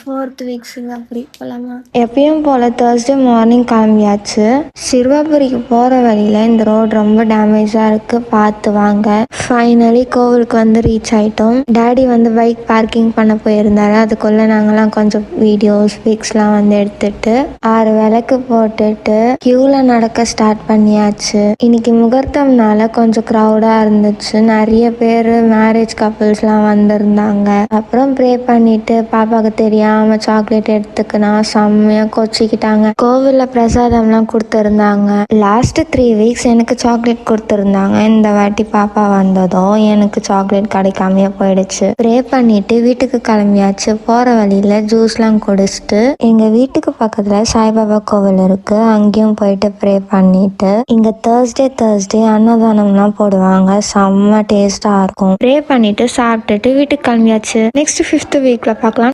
4th வீக்ஸுங்க அப்படி போகலாமா? எப்பயும் போல் தேர்ஸ்டே மார்னிங் கிளம்பியாச்சு. சிறுவாபுரிக்கு போகிற வழியில் இந்த ரோடு ரொம்ப டேமேஜாக இருக்குது, பார்த்து வாங்க. ஃபைனலி கோவிலுக்கு வந்து ரீச் ஆகிட்டோம். டேடி வந்து பைக் பார்க்கிங் பண்ண போயிருந்தாரு. அதுக்குள்ளே நாங்கள்லாம் கொஞ்சம் வீடியோஸ் பிக்ஸ்லாம் வந்து எடுத்துட்டு 6 விளக்கு போட்டுட்டு க்யூவில் நடக்க ஸ்டார்ட் பண்ணியாச்சு. இன்னைக்கு முகூர்த்தம்னால கொஞ்சம் க்ரௌடாக இருந்துச்சு. நிறைய பேர் மேரேஜ் கப்புள்ஸ்லாம் வந்திருந்தாங்க. அப்புறம் ப்ரே பண்ணிட்டு பாப்பாவுக்கு தெரியாமல் சாக்லேட் எடுத்துக்கினா செம்மையாக கொச்சிக்கிட்டாங்க. கோவிலில் பிரசாதம்லாம் கொடுத்துருந்தாங்க. லாஸ்ட் 3 வீக்ஸ் எனக்கு சாக்லேட் கொடுத்துருந்தாங்க. இந்த வாட்டி பாப்பா வந்ததும் எனக்கு சாக்லேட் கிடைக்காமையே போயிடுச்சு. ப்ரே பண்ணிட்டு வீட்டுக்கு கிளம்பியாச்சு. போகிற வழியில் ஜூஸ்லாம் குடிச்சிட்டு எங்கள் வீட்டுக்கு பக்கத்தில் சாய்பாபா கோவில் இருக்குது, அங்கேயும் போயிட்டு ப்ரே பண்ணிட்டு இங்கே தேர்ஸ்டே அன்னதானம்லாம் போடுவாங்க. செம்ம டேஸ்ட்டாக இருக்கும். ப்ரே பண்ணிட்டு சாப்பிட்டுட்டு வீட்டுக்கு கிளம்பியாச்சு. நெக்ஸ்ட் 5th வீக்கில் பார்க்கலாம்.